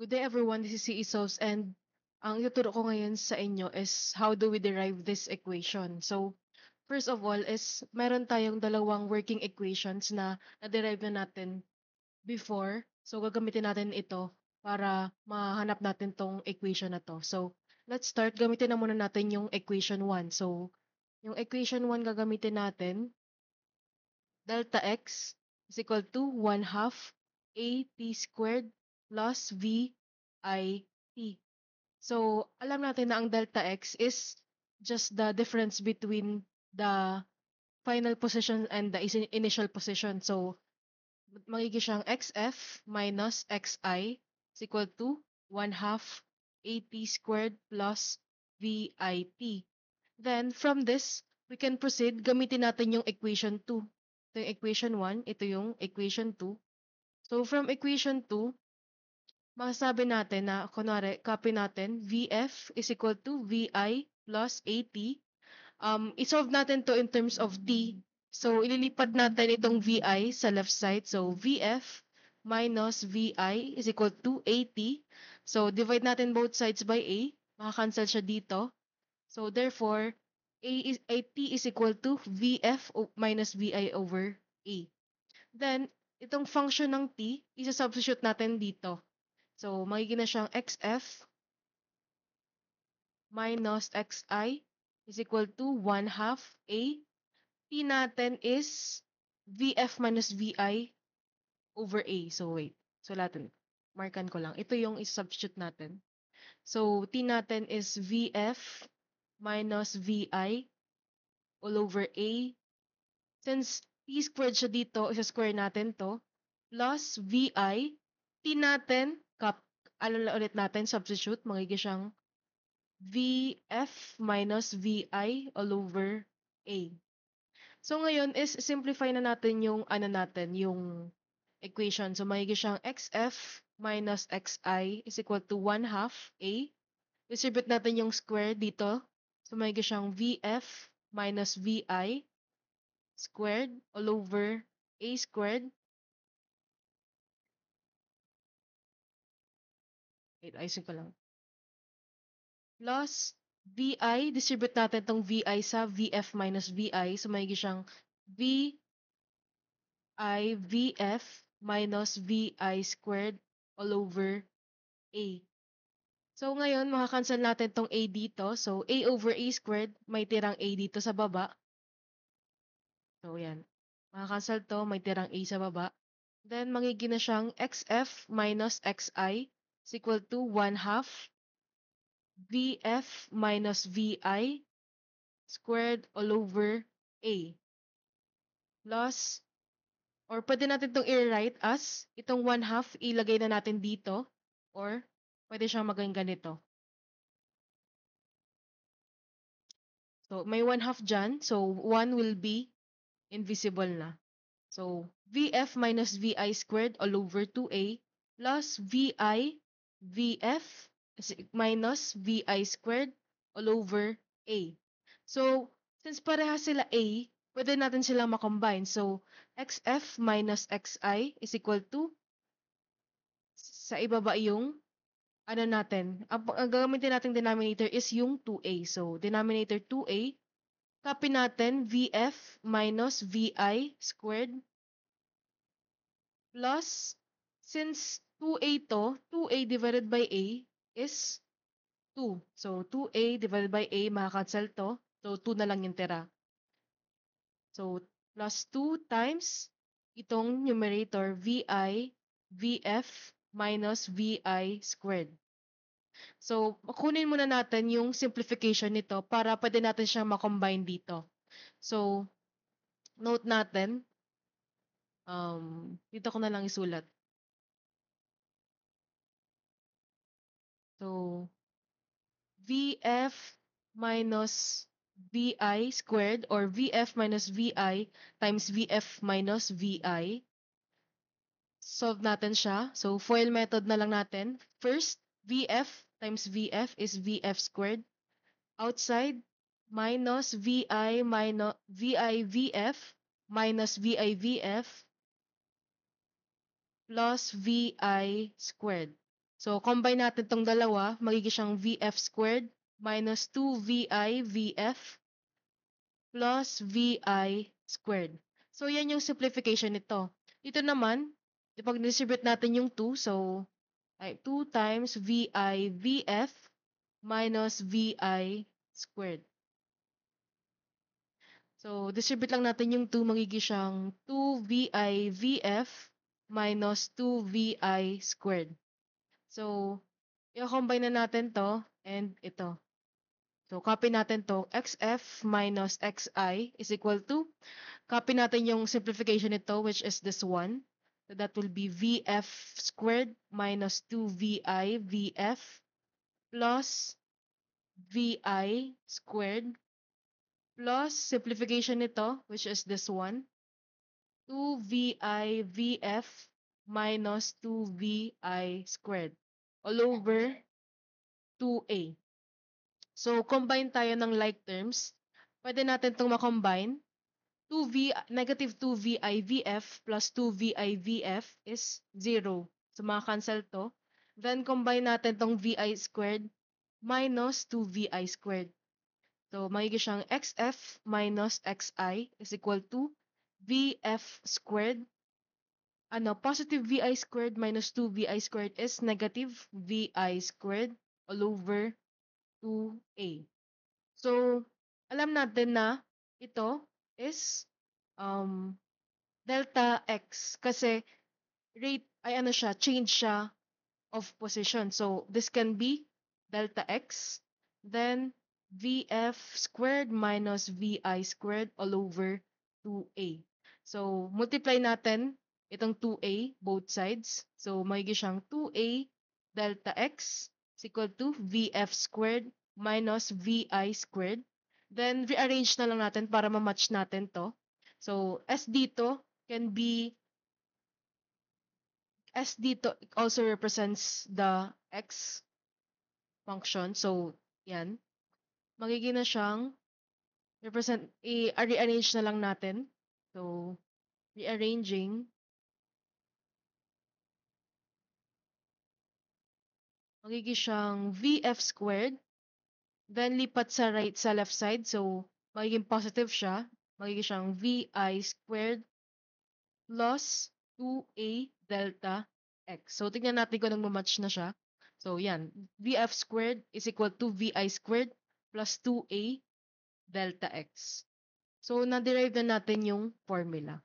Good day everyone, this is si Isos and ang ituturo ko ngayon sa inyo is how do we derive this equation. So, first of all is meron tayong dalawang working equations na na-derive na natin before. So, gagamitin natin ito para mahanap natin tong equation na to. So, let's start. Gamitin na muna natin yung equation 1. So, yung equation 1 gagamitin natin, delta x is equal to 1 half a t squared plus v I t. So, alam natin na ang delta x is just the difference between the final position and the initial position. So, magiging siyang xf minus xi is equal to 1 half at squared plus vit. Then, from this, we can proceed. Gamitin natin yung equation 2. Ito yung equation 1. Ito yung equation 2. So, from equation 2, masasabi natin na, kunwari, copy natin, Vf is equal to Vi plus At. I-solve natin to in terms of t. So, ililipat natin itong Vi sa left side. So, Vf minus Vi is equal to At. So, divide natin both sides by A. Makakancel siya dito. So, therefore, At is equal to Vf minus Vi over A. Then, itong function ng t, isa-substitute natin dito. So, magiging na siyang xf minus xi is equal to 1 half a. T natin is vf minus vi over a. So, wait. So, natin. Markan ko lang. Ito yung is-substitute natin. So, t natin is vf minus vi all over a. Since t squared siya dito, isa-square natin to. Plus vi. T natin, alala ulit natin, substitute. Magiging siyang Vf minus Vi all over A. So ngayon is simplify na natin yung natin, yung equation. So magiging siyang xf minus xi is equal to 1 half A. Distribute natin yung square dito. So magiging siyang Vf minus Vi squared all over A squared. Wait, ayusin ko lang. Plus Vi, distribute natin tong Vi sa Vf minus Vi. So magiging siyang Vi Vf minus Vi squared all over A. So ngayon, makakancel natin tong A dito. So A over A squared, may tirang A dito sa baba. So yan. Makakancel to, may tirang A sa baba. Then magiging na siyang xf minus xi is equal to 1 half Vf minus Vi squared all over A. Plus, or pwede natin itong i-write as, itong 1 half, ilagay na natin dito. Or, pwede siyang maging ganito. So, may 1 half dyan. So, 1 will be invisible na. So, Vf minus Vi squared all over 2a plus Vf minus Vi squared all over a. So, since pareha sila a, pwede natin silang makombine. So, xf minus xi is equal to, sa ibaba yung natin, ang gagamitin nating denominator is yung 2a. So, denominator 2a, copy natin Vf minus Vi squared plus, since 2a to, 2a divided by a is 2. So, 2a divided by a, makakancel to. So, 2 na lang yung tira. So, plus 2 times itong numerator Vi, Vf minus Vi squared. So, kunin muna natin yung simplification nito para pwede natin siyang makombine dito. So, note natin, dito ko na lang isulat. So, Vf minus Vi squared or Vf minus Vi times Vf minus Vi. Solve natin siya. So, FOIL method na lang natin. First, Vf times Vf is Vf squared. Outside, minus Vi minus Vi Vf minus Vi Vf plus Vi squared. So, combine natin tong dalawa, magiging siyang VF squared minus 2VI VF plus VI squared. So, yan yung simplification nito. Dito naman, ipag-distribute natin yung 2. So, 2 times VI VF minus VI squared. So, distribute lang natin yung 2, magiging siyang 2VI VF minus 2VI squared. So, i-combine na natin to and ito. So, copy natin to. XF minus XI is equal to, copy natin yung simplification nito, which is this one. So, that will be VF squared minus 2VI VF plus VI squared plus simplification nito, which is this one. 2VI VF minus 2VI squared all over 2A. So, combine tayo ng like terms. Pwede natin itong makombine. Negative 2VI VF plus 2VI VF is 0. So, maka-cancel to. Then, combine natin itong VI squared minus 2VI squared. So, magiging siyang XF minus XI is equal to VF squared. Positive VI squared minus 2VI squared is negative VI squared all over 2A. So, alam natin na ito is delta x kasi rate ay change siya of position. So, this can be delta x, then VF squared minus VI squared all over 2A. So, multiply natin itong 2A, both sides. So, magiging siyang 2A delta x is equal to VF squared minus VI squared. Then, rearrange na lang natin para ma-match natin to. So, S dito can be S dito also represents the x function. So, yan. Magiging na siyang i-rearrange na lang natin. So, rearranging, magiging siyang VF squared. Then, lipat sa left side. So, magiging positive siya. Magiging siyang VI squared plus 2A delta x. So, tingnan natin kung nang match na siya. So, yan. VF squared is equal to VI squared plus 2A delta x. So, na-derive na natin yung formula.